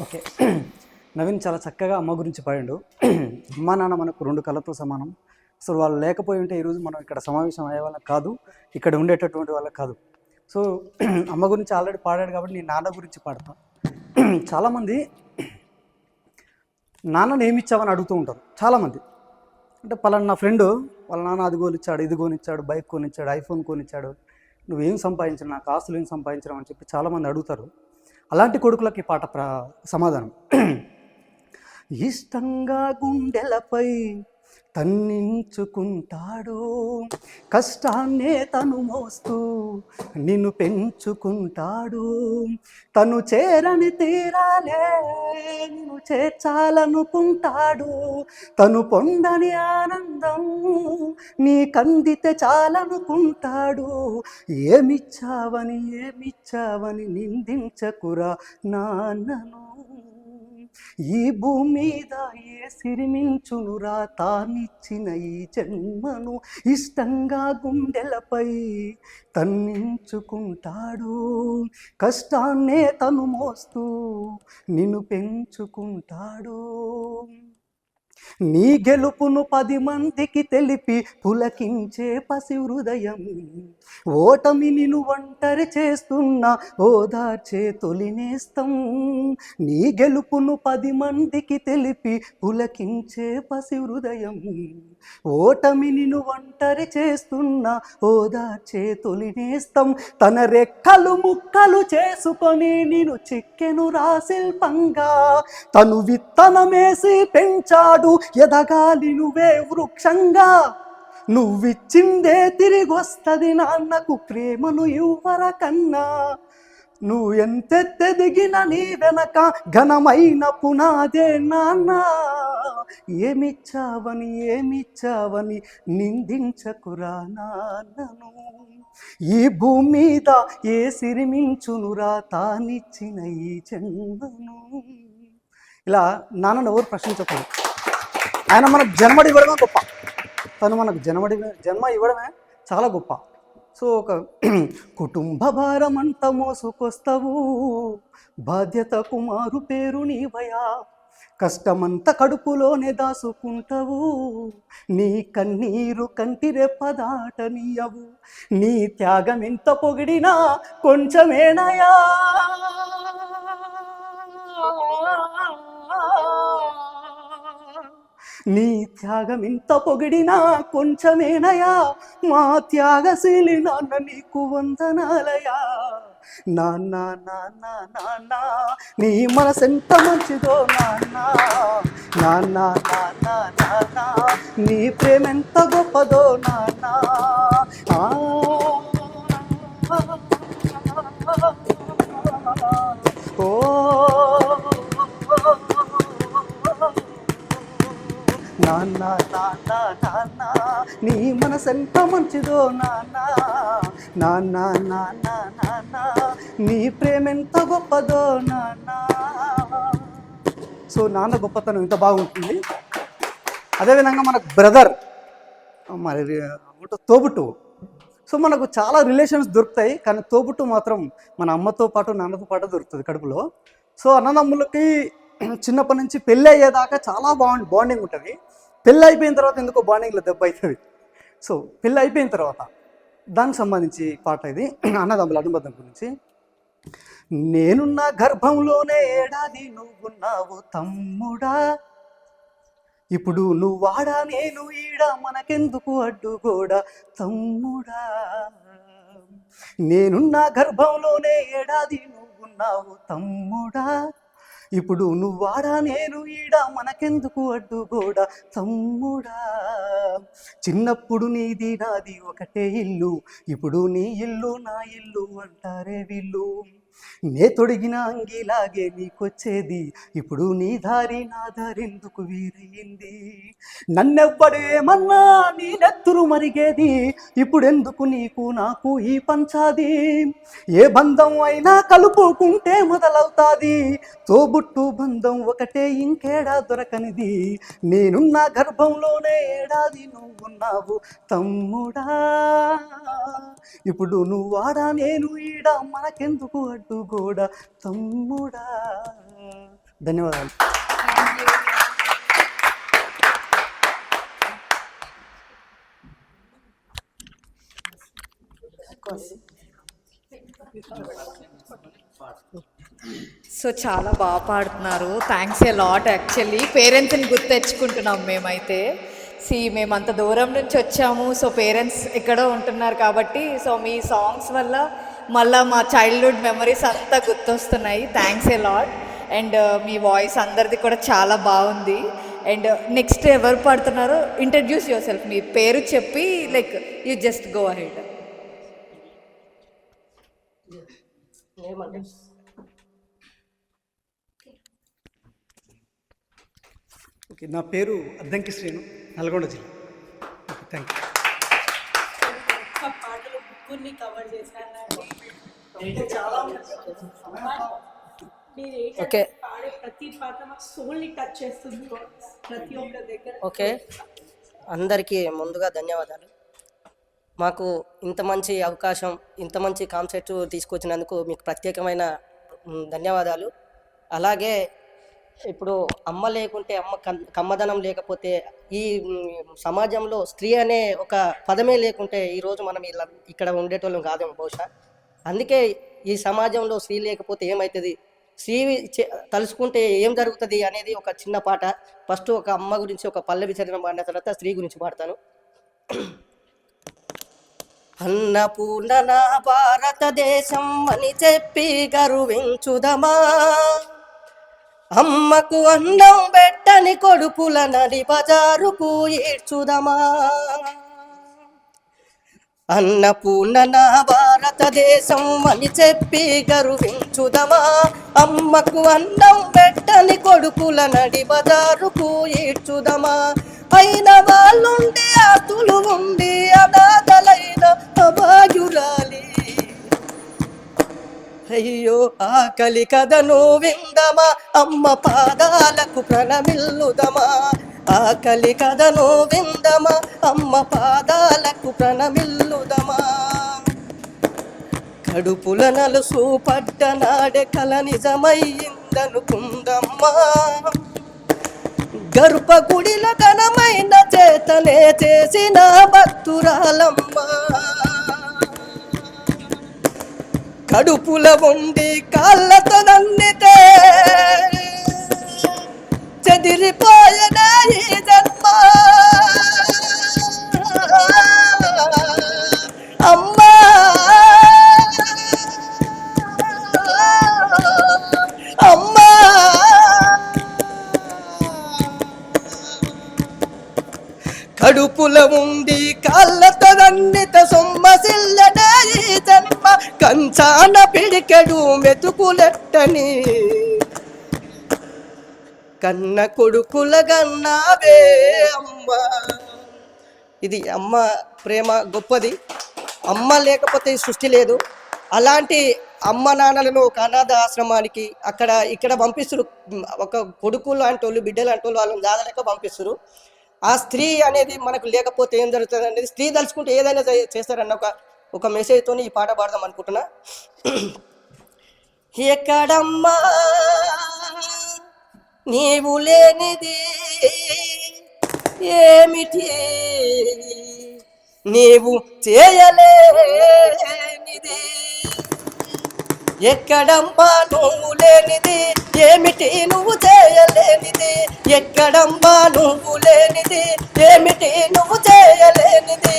Okay. Naveen చాలా చక్కగా అమ్మ గురించి పాడిండు. అమ్మ నాన్న మనకు రెండు కళ్ళతో సమానం. అసలు వాళ్ళు లేకపోయి ఉంటే ఈరోజు మనం ఇక్కడ సమావేశం అయ్యే వాళ్ళకి కాదు, ఇక్కడ ఉండేటటువంటి వాళ్ళకి కాదు. సో అమ్మ గురించి ఆల్రెడీ పాడాడు కాబట్టి నేను నాన్న గురించి పాడతా. చాలామంది నాన్నని ఏమి ఇచ్చావని అడుగుతూ ఉంటారు చాలామంది. అంటే పలానా నా ఫ్రెండు వాళ్ళ నాన్న అది కొనిచ్చాడు, ఇది కొనిచ్చాడు, బైక్ కొనిచ్చాడు, ఐఫోన్ కొనిచ్చాడు, నువ్వేం సంపాదించను, నాకు ఆస్తులు ఏం సంపాదించడం అని చెప్పి చాలామంది అడుగుతారు. అలాంటి కొడుకులకి పాట సమాధానం. ఇష్టంగా గుండెలపై తన్నించుకుంటాడు, కష్టాన్నే తను మోస్తూ నిన్ను పెంచుకుంటాడు, తను చేరని తీరాలే నిన్ను చేర్చాలనుకుంటాడు, తను పొందని ఆనందం నీ కందితే చాలనుకుంటాడు. ఏమిచ్చావని నిందించకురా నాన్నను, ఈ భూమి మీద ఏ సిరిమించునురా తానిచ్చిన ఈ జన్మను. ఇష్టంగా గుండెలపై తన్నించుకుంటాడు, కష్టాన్నే తను మోస్తూ నిన్ను పెంచుకుంటాడు. నీ గెలుపును 10 మందికి తెలిపి పులకించే పసి హృదయం, ఓటమిని నువ్వు ఒంటరి చేస్తున్న ఓదార్చే తొలినేస్తం. నీ గెలుపును 10 మందికి తెలిపి పులకించే పసి హృదయం, ఓటమిని నువ్వు ఒంటరి చేస్తున్న ఓదార్చే తొలినేస్తం. తన రెక్కలు ముక్కలు చేసుకొని నేను చిక్కెను రాశిల్పంగా, తను విత్తనమేసి పెంచాడు ఎదగాలి నువ్వే వృక్షంగా. నువ్విచ్చిందే తిరిగొస్తది నాన్నకు ప్రేమను ఇవ్వర కన్నా, నువ్వు ఎంతెత్తెదిగిన నీ వెనక ఘనమైన పునాదే నాన్న. ఏమిచ్చావని నిందించకురా నాన్నను, ఈ భూమి మీద ఏ సిరిమించునురా తానిచ్చిన ఈ జన్మను. ఇలా నాన్నను ఎవరు ప్రశ్నించకూడదు. ఆయన మనకు జన్మ ఇవ్వడమే గొప్ప, తను మనకు జన్మ ఇవ్వడమే చాలా గొప్ప. సో ఒక కుటుంబ భారం అంత మోసుకొస్తావు, బాధ్యతకు మారు పేరు నీవయా, కష్టమంతా కడుపులోనే దాసుకుంటావు, నీ కన్నీరు కంటి రెప్పదాటనీయవు, నీ త్యాగం ఎంత పొగిడినా కొంచెమేనయా. నీ త్యాగం ఇంత పొగిడినా కొంచెమేనయా, మా త్యాగశీలి నాన్న నీకు వందనాలయా. నాన్న నాన్న నాన్న నీ మనసెంత మంచిదో నాన్న, నాన్న నాన్న నాన్న నీ ప్రేమెంత గొప్పదో నాన్న. ఓ నాన్న నాన్న నాన్న నీ మనసెంత మంచిదో నాన్న, నాన్న నాన్న నాన్న నీ ప్రేమెంత గొప్పదో నాన్న. సో నాన్న గొప్పతనం ఇంత బాగుంటుంది. అదేవిధంగా మనకు బ్రదర్ మరి తోబుట్టు. సో మనకు చాలా రిలేషన్స్ దొరుకుతాయి, కానీ తోబుట్టు మాత్రం మన అమ్మతో పాటు నాన్నతో పాటు దొరుకుతుంది కడుపులో. సో అన్నదమ్ములకి చిన్నప్పటి నుంచి పెళ్ళి అయ్యేదాకా చాలా బాండింగ్ ఉంటుంది. పెళ్ళి అయిపోయిన తర్వాత ఎందుకో బాండింగ్లో దెబ్బ అవుతుంది. సో పెళ్ళి అయిపోయిన తర్వాత దానికి సంబంధించి పాట ఇది, అన్నదమ్ముల అనుబంధం గురించి. నేనున్న గర్భంలోనే ఏడాది నువ్వున్నావు తమ్ముడా, ఇప్పుడు నువ్వాడా నేను ఈడ మనకెందుకు అడ్డుగోడా తమ్ముడా. నేనున్న గర్భంలోనే ఏడాది నువ్వున్నావు తమ్ముడా, ఇప్పుడు నువ్వాడా నేను ఈడ మనకెందుకు అడ్డుగోడా తమ్ముడా. చిన్నప్పుడు నీది నాది ఒకటే ఇల్లు, ఇప్పుడు నీ ఇల్లు నా ఇల్లు అంటారే వీళ్ళు. నే తొడిగిన అంగిలాగే నీకొచ్చేది, ఇప్పుడు నీ దారి నా దారెందుకు వీరయ్యింది. నన్నెవ్వడేమన్నా నీ నెత్తురు మరిగేది, ఇప్పుడెందుకు నీకు నాకు ఈ పంచాది. ఏ బంధం అయినా కలుపుకుంటే మొదలవుతాది, తోబుట్టు బంధం ఒకటే ఇంకేడా దొరకనిది. నేనున్న గర్భంలోనే ఏడాది నువ్వున్నావు తమ్ముడా, ఇప్పుడు నువ్వాడా నేను ఈడ మనకెందుకు అడ్డుగోడా తమ్ముడా. ధన్యవాదాలు. సో చాలా బాగా పాడుతున్నారు. Thanks a lot. యాక్చువల్లీ పేరెంట్స్ని గుర్తు తెచ్చుకుంటున్నాం మేమైతే. మేము అంత దూరం నుంచి వచ్చాము. సో పేరెంట్స్ ఎక్కడో ఉంటున్నారు కాబట్టి సో మీ సాంగ్స్ వల్ల మళ్ళీ మా చైల్డ్హుడ్ మెమరీస్ అంతా గుర్తొస్తున్నాయి. Thanks a lot. అండ్ మీ వాయిస్ అందరిది కూడా చాలా బాగుంది. అండ్ నెక్స్ట్ ఎవరు పాడుతున్నారో ఇంట్రడ్యూస్ యువర్ సెల్ఫ్, మీ పేరు చెప్పి like you just go ahead. Okay, నా పేరు అద్దంకి శ్రీను, నల్గొండ జిల్లా. Okay, thank you. కవర్ చేశాను. ఓకే, ప్రతి పాట మాకు సోల్ని టచ్ చేస్తుంది ప్రతి ఒక్క దగ్గర. ఓకే, అందరికీ ముందుగా ధన్యవాదాలు. మాకు ఇంత మంచి అవకాశం, ఇంత మంచి కాన్సెప్ట్ తీసుకొచ్చినందుకు మీకు ప్రత్యేకమైన ధన్యవాదాలు. అలాగే ఇప్పుడు అమ్మ లేకుంటే, అమ్మ కమ్మదనం లేకపోతే, ఈ సమాజంలో స్త్రీ అనే ఒక పదమే లేకుంటే ఈరోజు మనం ఇలా ఇక్కడ ఉండేటోళ్ళం కాదేమో బహుశా. అందుకే ఈ సమాజంలో స్త్రీ లేకపోతే ఏమవుతుంది, స్త్రీ తలుచుకుంటే ఏం జరుగుతుంది అనేది ఒక చిన్న పాట. ఫస్ట్ ఒక అమ్మ గురించి ఒక పల్లవి చరణం పాడిన తర్వాత స్త్రీ గురించి పాడతాను. అన్నపూర్ణ నా భారతదేశం అని చెప్పి గర్వించుదమా, అమ్మకు అన్నం పెట్టని కొడుకుల నడి బజారుకు ఈడ్చుదమా. అన్నపూర్ణ నా భారతదేశం అని చెప్పి గర్వించుదమా, అమ్మకు అన్నం పెట్టని కొడుకుల నడి బజారుకు ఈడ్చుదమా. అయిన వాళ్ళుండి ఆతులు ఉండి అనాథలైన అభాగ్యురాలి, అయ్యో ఆకలి కథను విందమా, అమ్మ పాదాలకు ప్రణమిల్లుదమా. ఆకలి కథను విందమా, అమ్మ పాదాలకు ప్రణమిల్లుదమా. కడుపుల నలుసు పడ్డ నాడే కల నిజమయ్యిందనుకుందమ్మా, గర్భగుడిల ఘనమైన చేతనే చేసిన భక్తురాలమ్మ. కడుపుల ఉండి కాళ్ళతో నన్నితే చెదిరిపోయిన ఈ జన్మ, అమ్మా అమ్మా. కడుపుల ఉండి కాళ్ళతో నన్నిత సొమ్మసిల్లనే ఈ జన్మ, కంచాన పిడికెడు మెతుకులెట్టని కన్న కొడుకుల గన్నావే అమ్మ. ఇది అమ్మ ప్రేమ గొప్పది. అమ్మ లేకపోతే ఈ సృష్టి లేదు. అలాంటి అమ్మ నాన్నలను ఒక అనాథ ఆశ్రమానికి ఇక్కడ పంపిస్తారు. ఒక కొడుకు లాంటి వాళ్ళు, బిడ్డ లాంటి వాళ్ళు వాళ్ళని దాదలేక పంపిస్తారు. ఆ స్త్రీ అనేది మనకు లేకపోతే ఏం జరుగుతుంది అనేది, స్త్రీ తలుచుకుంటే ఏదైనా చేస్తారన్న ఒక మెసేజ్తో ఈ పాట పాడదాం అనుకుంటున్నా. ఎక్కడమ్మా నీవు లేనిది, ఏమిటి నీవు చేయలేనిది, ఎక్కడమ్మా నువ్వు లేనిది, ఏమిటి నువ్వు చేయలేనిది, ఎక్కడమ్మా నువ్వు లేనిది, ఏమిటి నువ్వు చేయలేనిది,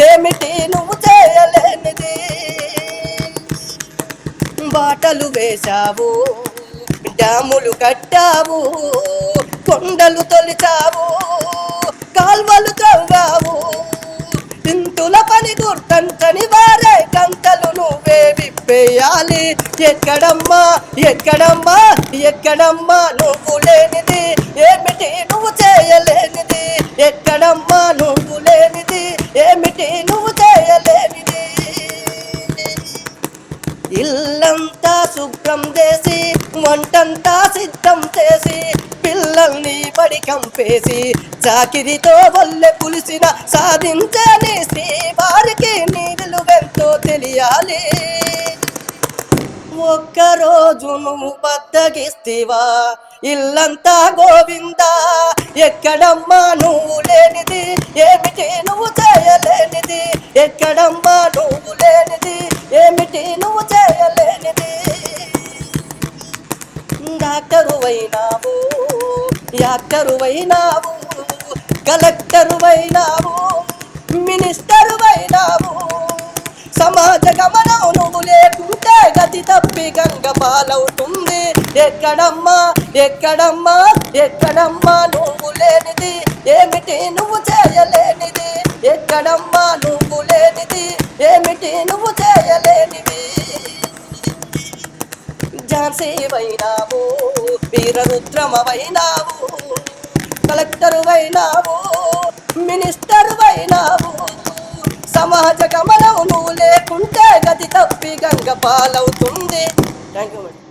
ఏమిటి నువ్వు చేయలేనిది. బాటలు వేశావు, డ్యాములు కట్టావు, కొండలు తొలిచావు, కాల్వలు త్రవ్వావు, ఇంతుల పని గుర్తంటని వారే కంతలు నువ్వే విప్పేయాలి. ఎక్కడమ్మా ఎక్కడమ్మా ఎక్కడమ్మా నువ్వు లేనిది, ఏమిటి నువ్వు చేయలేనిది, ఎక్కడమ్మా నువ్వు లేనిది, ఏమిటి నువ్వు చేయలేనిది. ఇల్లంతా శుభ్రం చేసి, వంటంతా సిద్ధం చేసి, పిల్లల్ని బడి కంపేసి, చాకిరితో వల్లె పులిసిన సాధించని శ్రీ వారికి నీళ్ళు ఎంతో తెలియాలి. ఒక్కరోజు నువ్వు బద్దగిస్తేవా ఇల్లంతా గోవిందా, ఎక్కడమ్మా నువ్వు లేనిది, ఏమిటి నువ్వు చేయలేనిది, ఎక్కడమ్మా నువ్వు లేనిది, ఏమిటి నువ్వు చేయలేనిది. డాక్టరు అయినావు, యాక్టరు అయినావు, కలెక్టరు అయినావు, మినిస్టరు అయినావు, సమాజ గమనం నువ్వు లేకుంటే గతి తప్పి గంగ పాలవుతుంది. ఎక్కడమ్మా ఎక్కడమ్మా ఎక్కడమ్మా నువ్వు లేనిది, ఏమిటి నువ్వు చేయలేనిది, ఎక్కడమ్మా నువ్వు లేనిది, ఏమిటి నువ్వు చేయలేనిది. ఝాన్సీ వైనావు, వీరరుద్రమవైనావు, కలెక్టర్ వైనావు, మినిస్టర్ వైనావు, సమాజ గమనం నువ్వు లేకుంటే గతి తప్పి గంగ పాలవుతుంది. Thank you madam.